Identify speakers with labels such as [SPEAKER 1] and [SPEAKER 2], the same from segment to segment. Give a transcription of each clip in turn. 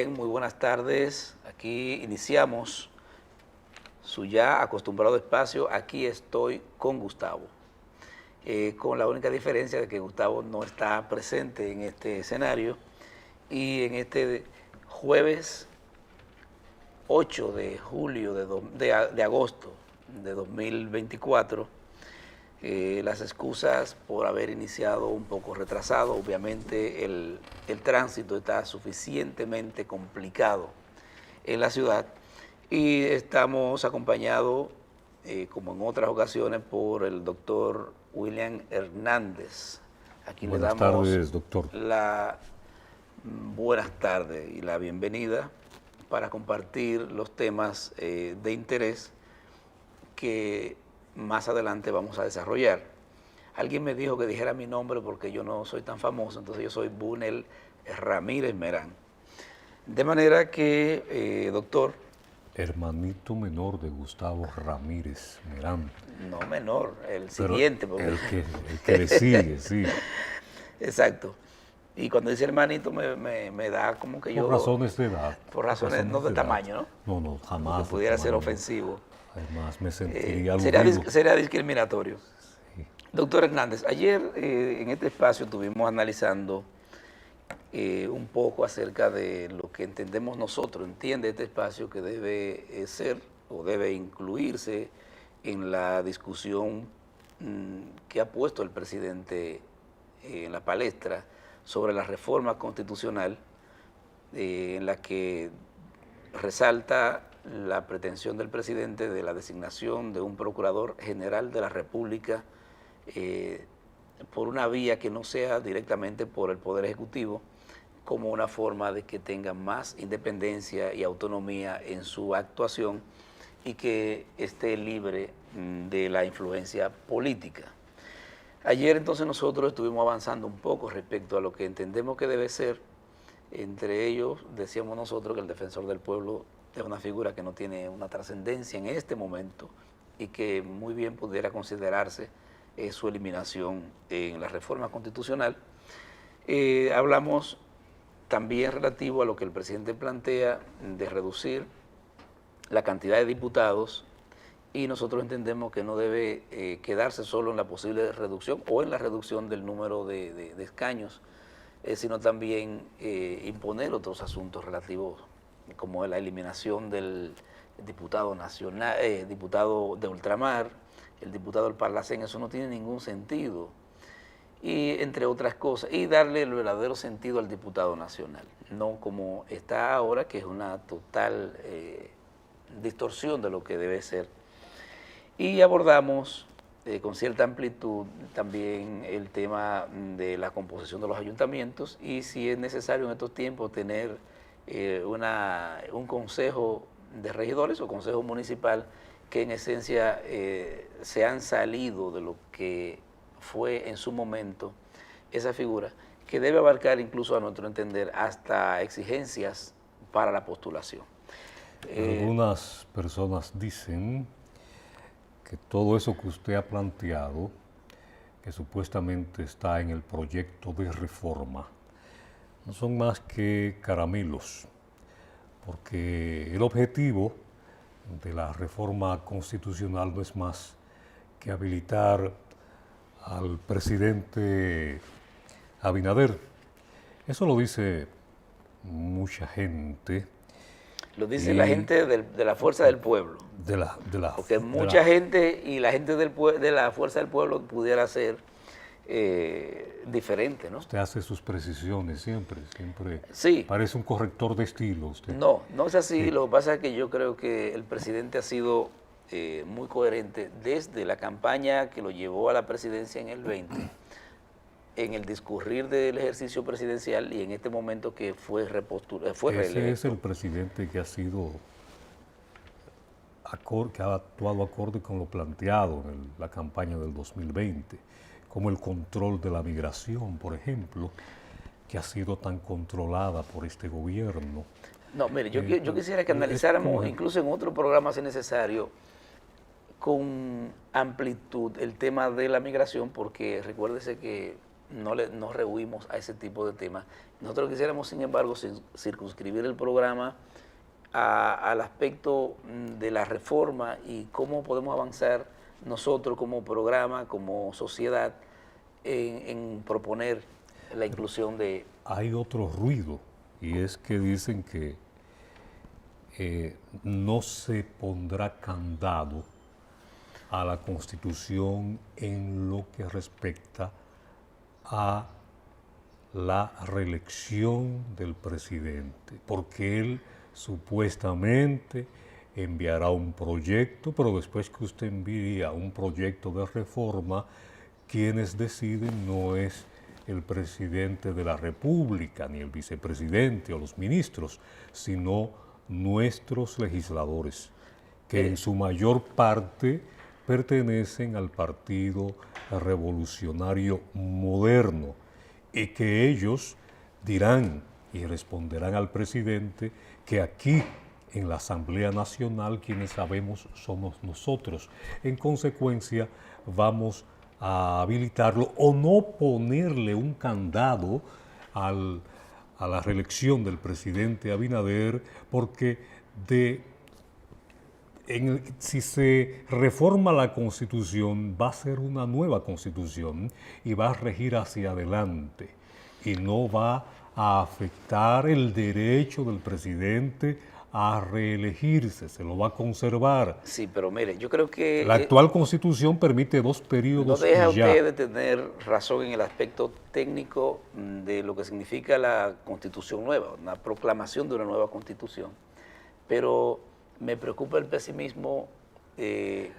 [SPEAKER 1] Bien, muy buenas tardes. Aquí iniciamos su ya acostumbrado espacio. Aquí estoy con Gustavo. Con la única diferencia de que Gustavo no está presente en este escenario y en este jueves 8 de julio de agosto de 2024. Las excusas por haber iniciado un poco retrasado. Obviamente el tránsito está suficientemente complicado en la ciudad y estamos acompañados, como en otras ocasiones, por el doctor William Hernández. Aquí le damos
[SPEAKER 2] tardes, doctor.
[SPEAKER 1] Buenas tardes y la bienvenida para compartir los temas de interés que más adelante vamos a desarrollar. Alguien me dijo que dijera mi nombre porque yo no soy tan famoso, entonces yo soy Bunel Ramírez Merán. De manera que, doctor...
[SPEAKER 2] Hermanito menor de Gustavo Ramírez Merán.
[SPEAKER 1] No menor, el siguiente.
[SPEAKER 2] Porque... El que le sigue, sí.
[SPEAKER 1] Exacto. Y cuando dice hermanito me da como que yo...
[SPEAKER 2] Por razones de edad.
[SPEAKER 1] Por razones no de tamaño, ¿no?
[SPEAKER 2] No, jamás.
[SPEAKER 1] Porque pudiera ser ofensivo.
[SPEAKER 2] Además me sentiría aludido.
[SPEAKER 1] Sería discriminatorio. Sí. Doctor Hernández, ayer en este espacio estuvimos analizando un poco acerca de lo que entendemos nosotros, entiende este espacio que debe ser o debe incluirse en la discusión que ha puesto el presidente en la palestra sobre la reforma constitucional, en la que resalta la pretensión del presidente de la designación de un procurador general de la República por una vía que no sea directamente por el Poder Ejecutivo, como una forma de que tenga más independencia y autonomía en su actuación y que esté libre de la influencia política. Ayer entonces nosotros estuvimos avanzando un poco respecto a lo que entendemos que debe ser. Entre ellos decíamos nosotros que el defensor del pueblo es una figura que no tiene una trascendencia en este momento y que muy bien pudiera considerarse su eliminación en la reforma constitucional. Hablamos también relativo a lo que el presidente plantea de reducir la cantidad de diputados, y nosotros entendemos que no debe quedarse solo en la posible reducción o en la reducción del número de escaños, sino también imponer otros asuntos relativos como la eliminación del diputado nacional, diputado de ultramar, el diputado del Parlacén. Eso no tiene ningún sentido, y entre otras cosas, y darle el verdadero sentido al diputado nacional, no como está ahora, que es una total distorsión de lo que debe ser. Y abordamos con cierta amplitud también el tema de la composición de los ayuntamientos y si es necesario en estos tiempos tener un consejo de regidores o consejo municipal que en esencia se han salido de lo que fue en su momento esa figura, que debe abarcar incluso, a nuestro entender, hasta exigencias para la postulación.
[SPEAKER 2] Algunas personas dicen que todo eso que usted ha planteado, que supuestamente está en el proyecto de reforma, no son más que caramelos, porque el objetivo de la reforma constitucional no es más que habilitar al presidente Abinader. Eso lo dice mucha gente.
[SPEAKER 1] Lo dice la gente de la Fuerza del Pueblo. Porque mucha gente y la gente de la Fuerza del Pueblo pudiera ser diferente, ¿no?
[SPEAKER 2] Usted hace sus precisiones siempre.
[SPEAKER 1] Sí.
[SPEAKER 2] Parece un corrector de estilo usted.
[SPEAKER 1] No es así. Sí. Lo que pasa es que yo creo que el presidente ha sido muy coherente desde la campaña que lo llevó a la presidencia en el 20, en el discurrir del ejercicio presidencial y en este momento que fue reelecto.
[SPEAKER 2] Ese es el presidente que ha sido, que ha actuado acorde con lo planteado en la campaña del 2020, como el control de la migración, por ejemplo, que ha sido tan controlada por este gobierno.
[SPEAKER 1] No, mire, yo quisiera que analizáramos, incluso en otro programa si es necesario, con amplitud el tema de la migración, porque recuérdese que no rehuimos a ese tipo de temas. Nosotros quisiéramos, sin embargo, circunscribir el programa al aspecto de la reforma y cómo podemos avanzar nosotros como programa, como sociedad, en proponer la inclusión de...
[SPEAKER 2] Hay otro ruido, y es que dicen que no se pondrá candado a la Constitución en lo que respecta a la reelección del presidente, porque él supuestamente enviará un proyecto, pero después que usted envía un proyecto de reforma, quienes deciden no es el presidente de la República, ni el vicepresidente o los ministros, sino nuestros legisladores, que en su mayor parte pertenecen al Partido Revolucionario Moderno, y que ellos dirán y responderán al presidente que aquí en la Asamblea Nacional quienes sabemos somos nosotros. En consecuencia, vamos a habilitarlo o no ponerle un candado a la reelección del presidente Abinader, porque si se reforma la Constitución, va a ser una nueva Constitución y va a regir hacia adelante y no va a afectar el derecho del presidente a reelegirse, se lo va a conservar.
[SPEAKER 1] Sí, pero mire, yo creo que...
[SPEAKER 2] La actual Constitución permite 2 periodos
[SPEAKER 1] no deja
[SPEAKER 2] y ya.
[SPEAKER 1] usted de tener razón en el aspecto técnico de lo que significa la Constitución nueva, una proclamación de una nueva Constitución, pero me preocupa el pesimismo que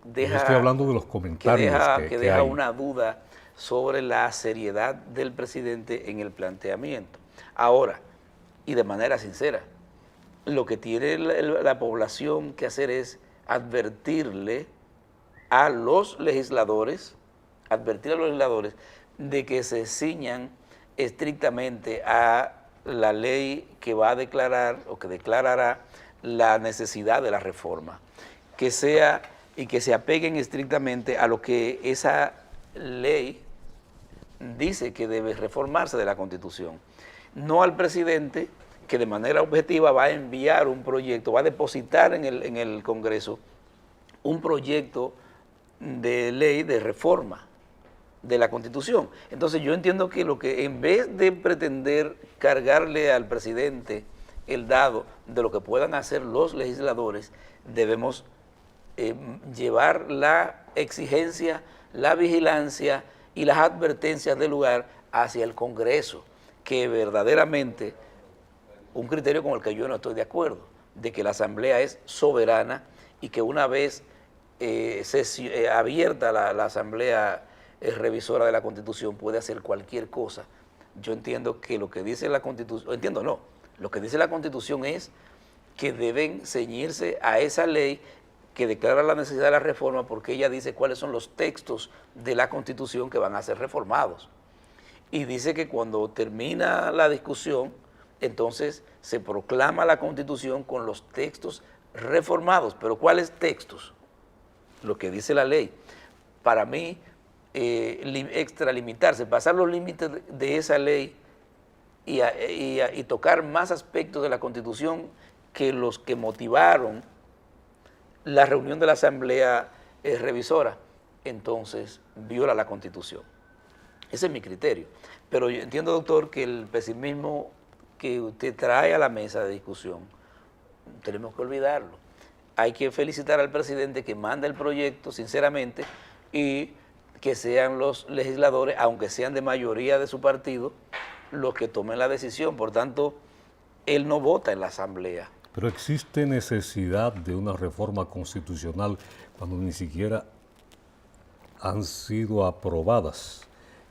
[SPEAKER 1] deja...
[SPEAKER 2] Yo estoy hablando de los comentarios
[SPEAKER 1] que deja
[SPEAKER 2] hay.
[SPEAKER 1] una duda sobre la seriedad del presidente en el planteamiento. Ahora, y de manera sincera, lo que tiene la población que hacer es advertirle a los legisladores, de que se ciñan estrictamente a la ley que va a declarar o que declarará la necesidad de la reforma, que sea y que se apeguen estrictamente a lo que esa ley dice que debe reformarse de la Constitución, no al presidente que de manera objetiva va a enviar un proyecto, va a depositar en el Congreso un proyecto de ley de reforma de la Constitución. Entonces yo entiendo que lo que en vez de pretender cargarle al presidente el dado de lo que puedan hacer los legisladores, debemos llevar la exigencia, la vigilancia y las advertencias del lugar hacia el Congreso, que verdaderamente, un criterio con el que yo no estoy de acuerdo, de que la Asamblea es soberana y que una vez abierta la Asamblea revisora de la Constitución puede hacer cualquier cosa. Yo entiendo que lo que dice la Constitución, lo que dice la Constitución es que deben ceñirse a esa ley que declara la necesidad de la reforma, porque ella dice cuáles son los textos de la Constitución que van a ser reformados. Y dice que cuando termina la discusión, entonces se proclama la Constitución con los textos reformados. ¿Pero cuáles textos? Lo que dice la ley. Para mí, extralimitarse, pasar los límites de esa ley y tocar más aspectos de la Constitución que los que motivaron la reunión de la Asamblea revisora, entonces viola la Constitución. Ese es mi criterio. Pero yo entiendo, doctor, que el pesimismo que usted trae a la mesa de discusión, tenemos que olvidarlo. Hay que felicitar al presidente que manda el proyecto, sinceramente, y que sean los legisladores, aunque sean de mayoría de su partido, los que tomen la decisión. Por tanto, él no vota en la Asamblea.
[SPEAKER 2] Pero existe necesidad de una reforma constitucional cuando ni siquiera han sido aprobadas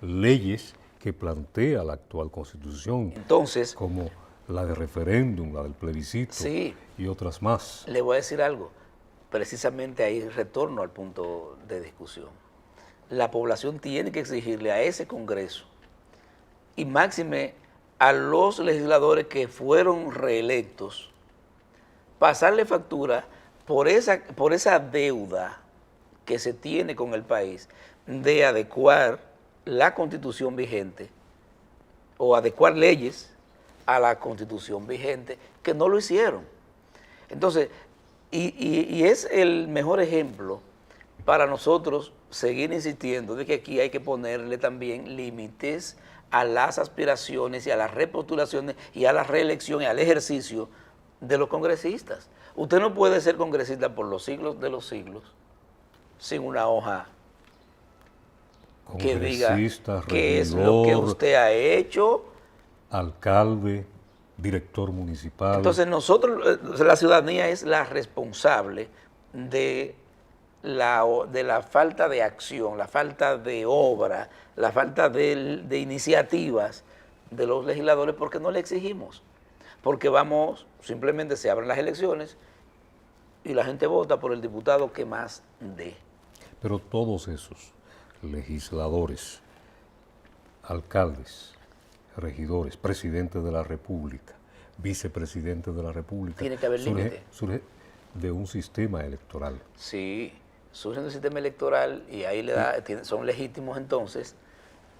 [SPEAKER 2] leyes que plantea la actual Constitución.
[SPEAKER 1] Entonces,
[SPEAKER 2] como la de referéndum, la del plebiscito,
[SPEAKER 1] sí,
[SPEAKER 2] y otras más.
[SPEAKER 1] Le voy a decir algo, precisamente ahí retorno al punto de discusión. La población tiene que exigirle a ese Congreso, y máxime a los legisladores que fueron reelectos, pasarle factura por esa deuda que se tiene con el país de adecuar la Constitución vigente o adecuar leyes a la Constitución vigente, que no lo hicieron. Entonces, y es el mejor ejemplo para nosotros seguir insistiendo de que aquí hay que ponerle también límites a las aspiraciones y a las repostulaciones y a la reelección y al ejercicio de los congresistas. Usted no puede ser congresista por los siglos de los siglos sin una hoja que diga qué es lo que usted ha hecho.
[SPEAKER 2] Alcalde, director municipal.
[SPEAKER 1] Entonces nosotros, la ciudadanía es la responsable de la falta de acción, la falta de obra, la falta de iniciativas de los legisladores, porque no le exigimos. Porque vamos, simplemente se abren las elecciones y la gente vota por el diputado que más dé.
[SPEAKER 2] Pero todos esos legisladores, alcaldes, regidores, presidente de la República, vicepresidente de la República,
[SPEAKER 1] tiene que haber límite.
[SPEAKER 2] Surge de un sistema electoral.
[SPEAKER 1] Sí, surge de un sistema electoral y ahí son legítimos entonces,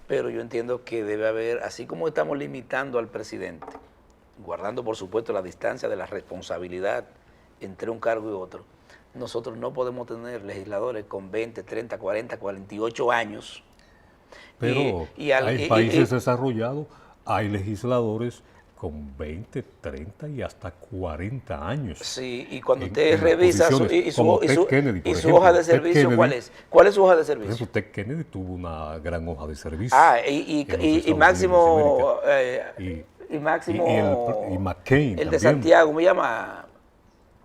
[SPEAKER 1] pero yo entiendo que debe haber, así como estamos limitando al presidente, guardando por supuesto la distancia de la responsabilidad entre un cargo y otro, nosotros no podemos tener legisladores con 20, 30, 40, 48 años.
[SPEAKER 2] Pero hay países desarrollados, hay legisladores con 20, 30 y hasta 40 años.
[SPEAKER 1] Sí, y cuando usted revisa su hoja de servicio, ¿cuál es? ¿Cuál es su hoja de servicio?
[SPEAKER 2] Ted Kennedy tuvo una gran hoja de servicio.
[SPEAKER 1] Y Máximo... y
[SPEAKER 2] McCain
[SPEAKER 1] el de Santiago, ¿cómo se llama?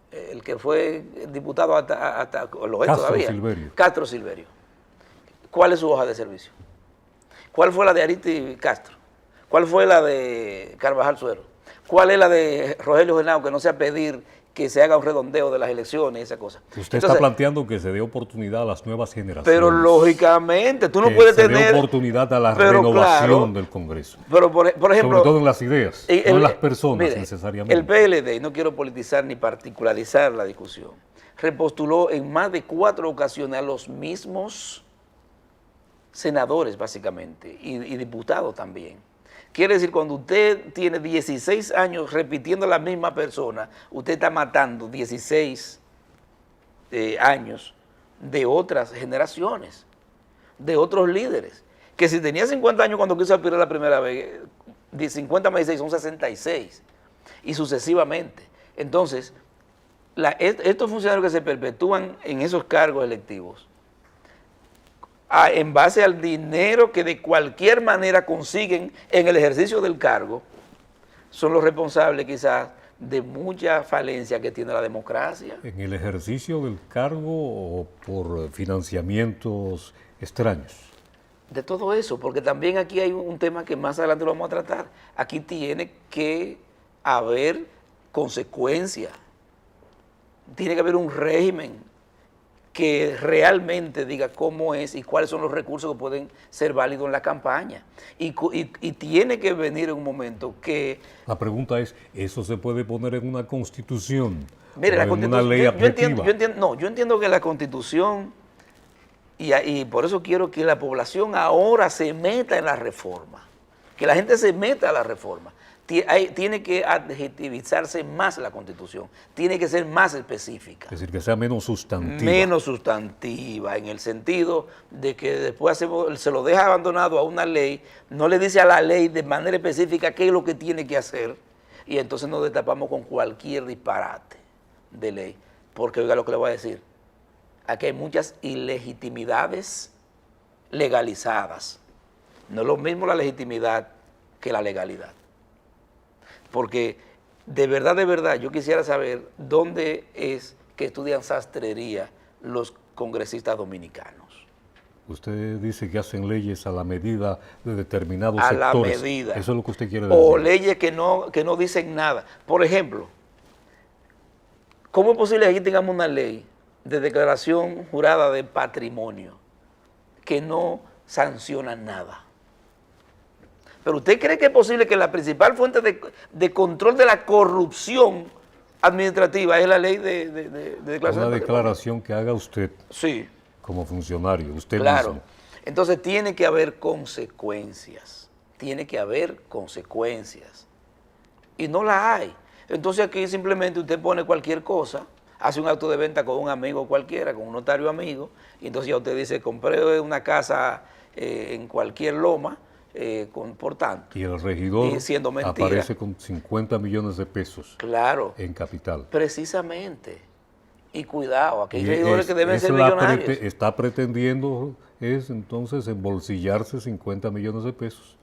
[SPEAKER 1] El que fue diputado hasta lo es todavía.
[SPEAKER 2] Silverio.
[SPEAKER 1] Castro Silverio. ¿Cuál es su hoja de servicio? ¿Cuál fue la de Ariti Castro? ¿Cuál fue la de Carvajal Suero? ¿Cuál es la de Rogelio Genao, que no sea pedir que se haga un redondeo de las elecciones y esa cosa?
[SPEAKER 2] Usted está planteando que se dé oportunidad a las nuevas generaciones.
[SPEAKER 1] Pero lógicamente, tú no puedes tener...
[SPEAKER 2] se dé oportunidad a la renovación del Congreso.
[SPEAKER 1] Pero por ejemplo...
[SPEAKER 2] Sobre todo en las ideas, no en las personas necesariamente.
[SPEAKER 1] El PLD, y no quiero politizar ni particularizar la discusión, repostuló en más de 4 ocasiones a los mismos senadores, básicamente, y diputados también. Quiere decir, cuando usted tiene 16 años repitiendo la misma persona, usted está matando 16 años de otras generaciones, de otros líderes, que si tenía 50 años cuando quiso aspirar la primera vez, 50 más 16 son 66, y sucesivamente. Entonces, estos funcionarios que se perpetúan en esos cargos electivos, en base al dinero que de cualquier manera consiguen en el ejercicio del cargo, son los responsables quizás de mucha falencia que tiene la democracia.
[SPEAKER 2] ¿En el ejercicio del cargo o por financiamientos extraños?
[SPEAKER 1] De todo eso, porque también aquí hay un tema que más adelante lo vamos a tratar. Aquí tiene que haber consecuencias, tiene que haber un régimen que realmente diga cómo es y cuáles son los recursos que pueden ser válidos en la campaña. Y tiene que venir en un momento que...
[SPEAKER 2] La pregunta es, ¿eso se puede poner en una constitución?
[SPEAKER 1] Mire,
[SPEAKER 2] o
[SPEAKER 1] la
[SPEAKER 2] en
[SPEAKER 1] constitución,
[SPEAKER 2] una ley objetiva?
[SPEAKER 1] Yo entiendo que la constitución, y por eso quiero que la población ahora se meta en la reforma, que la gente se meta a la reforma. Tiene que adjetivizarse más la Constitución, tiene que ser más específica.
[SPEAKER 2] Es decir, que sea menos sustantiva.
[SPEAKER 1] Menos sustantiva, en el sentido de que después se lo deja abandonado a una ley, no le dice a la ley de manera específica qué es lo que tiene que hacer, y entonces nos destapamos con cualquier disparate de ley. Porque oiga lo que le voy a decir, aquí hay muchas ilegitimidades legalizadas. No es lo mismo la legitimidad que la legalidad. Porque de verdad, yo quisiera saber dónde es que estudian sastrería los congresistas dominicanos.
[SPEAKER 2] Usted dice que hacen leyes a la medida de determinados sectores.
[SPEAKER 1] A la medida.
[SPEAKER 2] Eso es lo que usted quiere decir.
[SPEAKER 1] O leyes que no dicen nada. Por ejemplo, ¿cómo es posible que aquí tengamos una ley de declaración jurada de patrimonio que no sanciona nada? Pero ¿usted cree que es posible que la principal fuente de control de la corrupción administrativa es la ley de declaración de patrimonio?
[SPEAKER 2] Una declaración que haga usted
[SPEAKER 1] sí,
[SPEAKER 2] como funcionario, usted
[SPEAKER 1] claro.
[SPEAKER 2] mismo.
[SPEAKER 1] Entonces tiene que haber consecuencias, tiene que haber consecuencias. Y no la hay. Entonces aquí simplemente usted pone cualquier cosa, hace un acto de venta con un amigo cualquiera, con un notario amigo, y entonces ya usted dice, compré una casa en cualquier loma, por tanto.
[SPEAKER 2] Y el regidor
[SPEAKER 1] siendo mentira,
[SPEAKER 2] aparece con 50 millones de pesos
[SPEAKER 1] claro,
[SPEAKER 2] en capital.
[SPEAKER 1] Precisamente. Y cuidado, aquí hay
[SPEAKER 2] Y
[SPEAKER 1] regidores que deben ser millonarios.
[SPEAKER 2] está pretendiendo entonces embolsillarse 50 millones de pesos,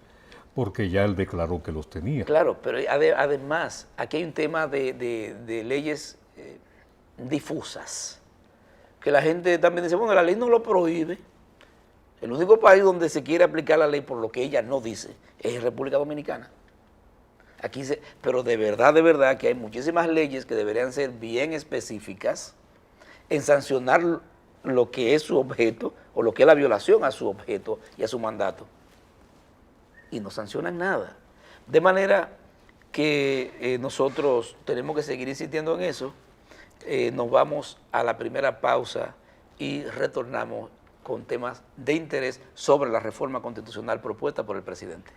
[SPEAKER 2] porque ya él declaró que los tenía.
[SPEAKER 1] Claro, pero además, aquí hay un tema de leyes difusas, que la gente también dice, bueno, la ley no lo prohíbe. El único país donde se quiere aplicar la ley por lo que ella no dice es República Dominicana. Aquí pero de verdad que hay muchísimas leyes que deberían ser bien específicas en sancionar lo que es su objeto o lo que es la violación a su objeto y a su mandato. Y no sancionan nada. De manera que nosotros tenemos que seguir insistiendo en eso. Nos vamos a la primera pausa y retornamos con temas de interés sobre la reforma constitucional propuesta por el presidente.